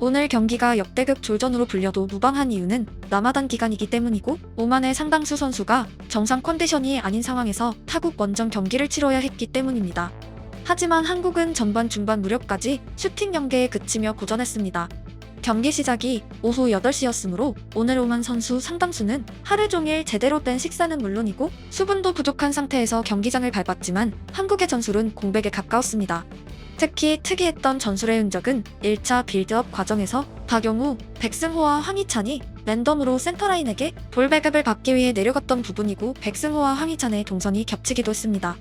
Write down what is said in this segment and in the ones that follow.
오늘 경기가 역대급 졸전으로 불려도 무방한 이유는 라마단 기간이기 때문이고, 오만의 상당수 선수가 정상 컨디션이 아닌 상황에서 타국 원정 경기를 치러야 했기 때문입니다. 하지만 한국은 전반 중반 무렵까지 슈팅 연계에 그치며 고전했습니다. 경기 시작이 오후 8시였으므로 오늘 오만 선수 상당수는 하루 종일 제대로 된 식사는 물론이고 수분도 부족한 상태에서 경기장을 밟았지만 한국의 전술은 공백에 가까웠습니다. 특히 특이했던 전술의 흔적은 1차 빌드업 과정에서 박용우, 백승호와 황희찬이 랜덤으로 센터라인에게 볼 배급을 받기 위해 내려갔던 부분이고, 백승호와 황희찬의 동선이 겹치기도 했습니다.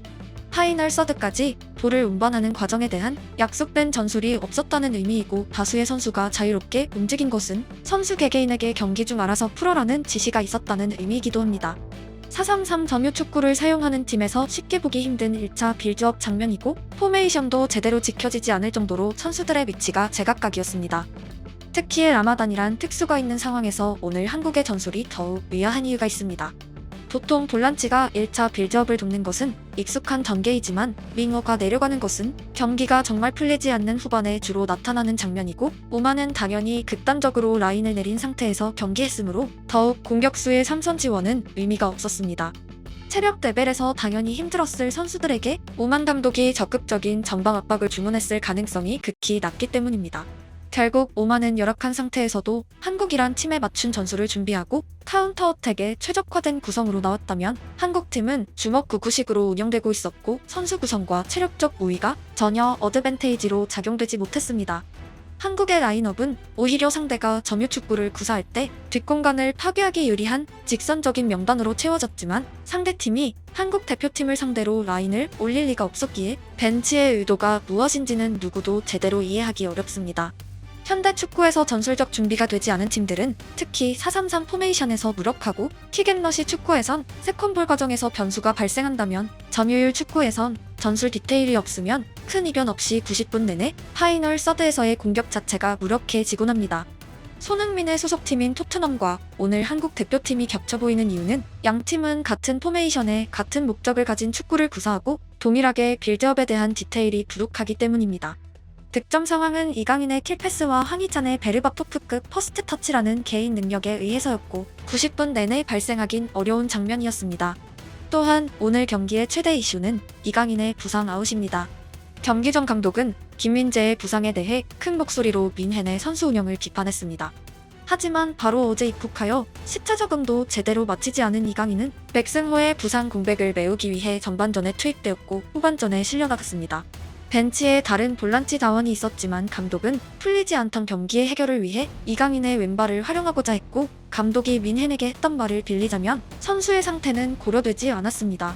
파이널 서드까지 볼을 운반하는 과정에 대한 약속된 전술이 없었다는 의미이고, 다수의 선수가 자유롭게 움직인 것은 선수 개개인에게 경기 중 알아서 풀어라는 지시가 있었다는 의미이기도 합니다. 4-3-3 점유 축구를 사용하는 팀에서 쉽게 보기 힘든 1차 빌드업 장면이고, 포메이션도 제대로 지켜지지 않을 정도로 선수들의 위치가 제각각이었습니다. 특히 라마단이란 특수가 있는 상황에서 오늘 한국의 전술이 더욱 의아한 이유가 있습니다. 보통 볼란치가 1차 빌드업을 돕는 것은 익숙한 전개이지만 윙어가 내려가는 것은 경기가 정말 풀리지 않는 후반에 주로 나타나는 장면이고, 오만은 당연히 극단적으로 라인을 내린 상태에서 경기했으므로 더욱 공격수의 3선 지원은 의미가 없었습니다. 체력 레벨에서 당연히 힘들었을 선수들에게 오만 감독이 적극적인 전방 압박을 주문했을 가능성이 극히 낮기 때문입니다. 결국 오만은 열악한 상태에서도 한국이란 팀에 맞춘 전술을 준비하고 카운터 어택에 최적화된 구성으로 나왔다면, 한국팀은 주먹구구식으로 운영되고 있었고 선수 구성과 체력적 우위가 전혀 어드밴테이지로 작용되지 못했습니다. 한국의 라인업은 오히려 상대가 점유축구를 구사할 때 뒷공간을 파괴하기 유리한 직선적인 명단으로 채워졌지만, 상대팀이 한국 대표팀을 상대로 라인을 올릴 리가 없었기에 벤치의 의도가 무엇인지는 누구도 제대로 이해하기 어렵습니다. 현대 축구에서 전술적 준비가 되지 않은 팀들은 특히 4-3-3 포메이션에서 무력하고 킥앤러시 축구에선 세컨볼 과정에서 변수가 발생한다면, 점유율 축구에선 전술 디테일이 없으면 큰 이변 없이 90분 내내 파이널 서드에서의 공격 자체가 무력해지곤 합니다. 손흥민의 소속팀인 토트넘과 오늘 한국 대표팀이 겹쳐 보이는 이유는 양 팀은 같은 포메이션에 같은 목적을 가진 축구를 구사하고 동일하게 빌드업에 대한 디테일이 부족하기 때문입니다. 득점 상황은 이강인의 킬패스와 황희찬의 베르바토프급 퍼스트 터치라는 개인 능력에 의해서였고 90분 내내 발생하긴 어려운 장면이었습니다. 또한 오늘 경기의 최대 이슈는 이강인의 부상 아웃입니다. 경기 전 감독은 김민재의 부상에 대해 큰 목소리로 민헨의 선수 운영을 비판했습니다. 하지만 바로 어제 입국하여 시차 적응도 제대로 마치지 않은 이강인은 백승호의 부상 공백을 메우기 위해 전반전에 투입되었고 후반전에 실려나갔습니다. 벤치에 다른 볼란치 자원이 있었지만 감독은 풀리지 않던 경기의 해결을 위해 이강인의 왼발을 활용하고자 했고, 감독이 민헨에게 했던 말을 빌리자면 선수의 상태는 고려되지 않았습니다.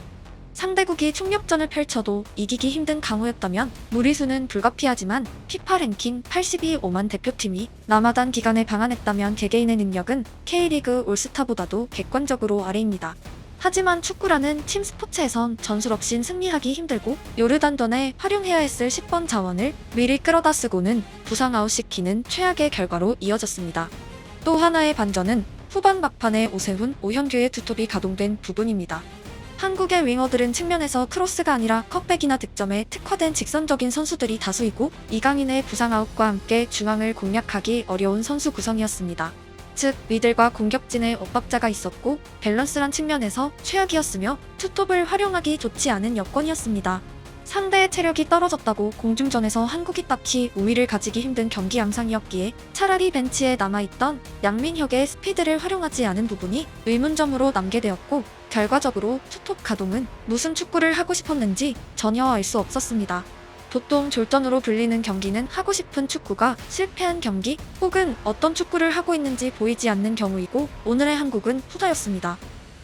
상대국이 총력전을 펼쳐도 이기기 힘든 강호였다면 무리수는 불가피하지만 피파 랭킹 82 오만 대표팀이 라마단 기간에 방한했다면 개개인의 능력은 K리그 올스타보다도 객관적으로 아래입니다. 하지만 축구라는 팀 스포츠에선 전술 없인 승리하기 힘들고, 요르단전에 활용해야 했을 10번 자원을 미리 끌어다 쓰고는 부상 아웃시키는 최악의 결과로 이어졌습니다. 또 하나의 반전은 후반 막판에 오세훈, 오현규의 투톱이 가동된 부분입니다. 한국의 윙어들은 측면에서 크로스가 아니라 컷백이나 득점에 특화된 직선적인 선수들이 다수이고, 이강인의 부상 아웃과 함께 중앙을 공략하기 어려운 선수 구성이었습니다. 즉 미들과 공격진의 엇박자가 있었고 밸런스란 측면에서 최악이었으며 투톱을 활용하기 좋지 않은 여건이었습니다. 상대의 체력이 떨어졌다고 공중전에서 한국이 딱히 우위를 가지기 힘든 경기 양상이었기에 차라리 벤치에 남아있던 양민혁의 스피드를 활용하지 않은 부분이 의문점으로 남게 되었고, 결과적으로 투톱 가동은 무슨 축구를 하고 싶었는지 전혀 알 수 없었습니다. 보통 졸전으로 불리는 경기는 하고 싶은 축구가 실패한 경기 혹은 어떤 축구를 하고 있는지 보이지 않는 경우이고, 오늘의 한국은 후자였습니다.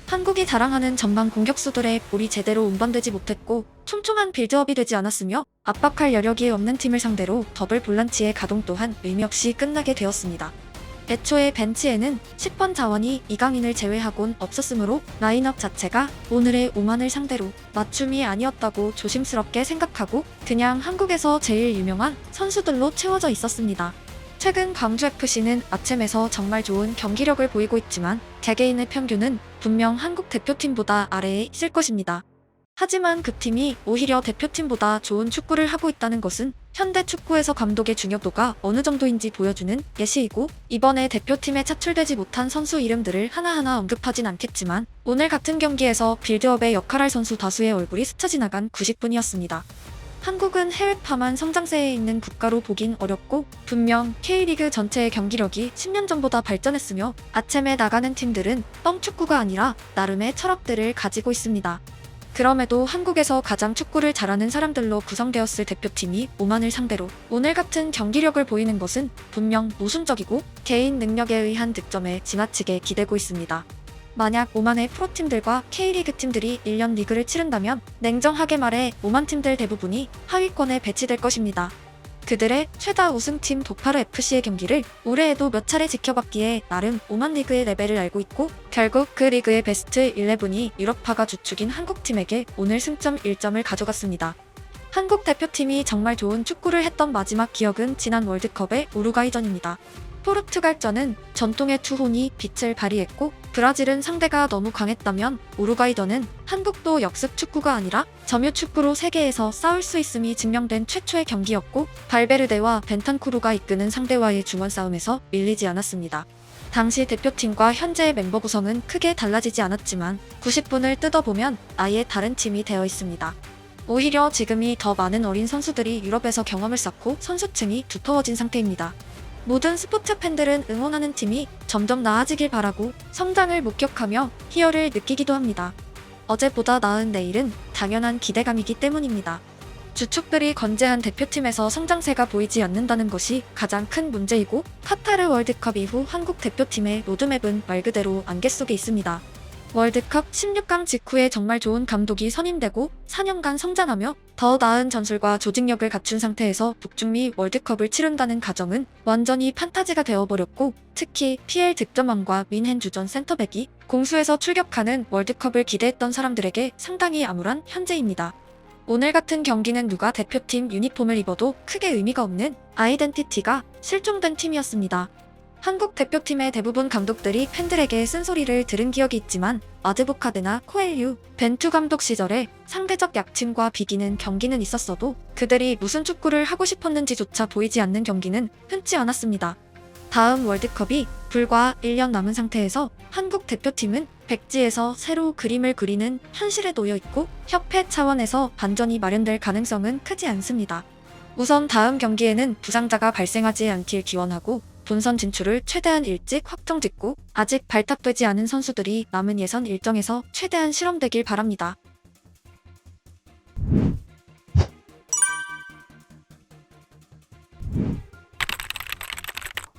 한국이 자랑하는 전방 공격수들의 볼이 제대로 운반되지 못했고 촘촘한 빌드업이 되지 않았으며 압박할 여력이 없는 팀을 상대로 더블 볼란치의 가동 또한 의미 없이 끝나게 되었습니다. 애초에 벤치에는 10번 자원이 이강인을 제외하곤 없었으므로 라인업 자체가 오늘의 오만을 상대로 맞춤이 아니었다고 조심스럽게 생각하고 그냥 한국에서 제일 유명한 선수들로 채워져 있었습니다. 최근 광주FC는 아챔에서 정말 좋은 경기력을 보이고 있지만 개개인의 평균은 분명 한국 대표팀보다 아래에 있을 것입니다. 하지만 그 팀이 오히려 대표팀보다 좋은 축구를 하고 있다는 것은 현대 축구에서 감독의 중요도가 어느 정도인지 보여주는 예시이고, 이번에 대표팀에 차출되지 못한 선수 이름들을 하나하나 언급하진 않겠지만 오늘 같은 경기에서 빌드업에 역할할 선수 다수의 얼굴이 스쳐 지나간 90분이었습니다. 한국은 해외파만 성장세에 있는 국가로 보긴 어렵고, 분명 K리그 전체의 경기력이 10년 전보다 발전했으며 아챔에 나가는 팀들은 뻥축구가 아니라 나름의 철학들을 가지고 있습니다. 그럼에도 한국에서 가장 축구를 잘하는 사람들로 구성되었을 대표팀이 오만을 상대로 오늘 같은 경기력을 보이는 것은 분명 모순적이고 개인 능력에 의한 득점에 지나치게 기대고 있습니다. 만약 오만의 프로팀들과 K리그 팀들이 1년 리그를 치른다면 냉정하게 말해 오만 팀들 대부분이 하위권에 배치될 것입니다. 그들의 최다 우승팀 도파르 FC의 경기를 올해에도 몇 차례 지켜봤기에 나름 오만 리그의 레벨을 알고 있고, 결국 그 리그의 베스트 11이 유럽파가 주축인 한국팀에게 오늘 승점 1점을 가져갔습니다. 한국 대표팀이 정말 좋은 축구를 했던 마지막 기억은 지난 월드컵의 우루과이전입니다. 포르투갈전은 전통의 투혼이 빛을 발휘했고, 브라질은 상대가 너무 강했다면 우루과이전은 한국도 역습 축구가 아니라 점유 축구로 세계에서 싸울 수 있음이 증명된 최초의 경기였고, 발베르데와 벤탄쿠르가 이끄는 상대와의 중원 싸움에서 밀리지 않았습니다. 당시 대표팀과 현재의 멤버 구성은 크게 달라지지 않았지만 90분을 뜯어보면 아예 다른 팀이 되어 있습니다. 오히려 지금이 더 많은 어린 선수들이 유럽에서 경험을 쌓고 선수층이 두터워진 상태입니다. 모든 스포츠 팬들은 응원하는 팀이 점점 나아지길 바라고 성장을 목격하며 희열을 느끼기도 합니다. 어제보다 나은 내일은 당연한 기대감이기 때문입니다. 주축들이 건재한 대표팀에서 성장세가 보이지 않는다는 것이 가장 큰 문제이고, 카타르 월드컵 이후 한국 대표팀의 로드맵은 말 그대로 안개 속에 있습니다. 월드컵 16강 직후에 정말 좋은 감독이 선임되고 4년간 성장하며 더 나은 전술과 조직력을 갖춘 상태에서 북중미 월드컵을 치른다는 가정은 완전히 판타지가 되어버렸고, 특히 PL 득점왕과 민헨 주전 센터백이 공수에서 출격하는 월드컵을 기대했던 사람들에게 상당히 암울한 현재입니다. 오늘 같은 경기는 누가 대표팀 유니폼을 입어도 크게 의미가 없는 아이덴티티가 실종된 팀이었습니다. 한국 대표팀의 대부분 감독들이 팬들에게 쓴소리를 들은 기억이 있지만 아드보카드나 코엘류, 벤투 감독 시절에 상대적 약팀과 비기는 경기는 있었어도 그들이 무슨 축구를 하고 싶었는지조차 보이지 않는 경기는 흔치 않았습니다. 다음 월드컵이 불과 1년 남은 상태에서 한국 대표팀은 백지에서 새로 그림을 그리는 현실에 놓여 있고, 협회 차원에서 반전이 마련될 가능성은 크지 않습니다. 우선 다음 경기에는 부상자가 발생하지 않길 기원하고 본선 진출을 최대한 일찍 확정짓고, 아직 발탁되지 않은 선수들이 남은 예선 일정에서 최대한 실험되길 바랍니다.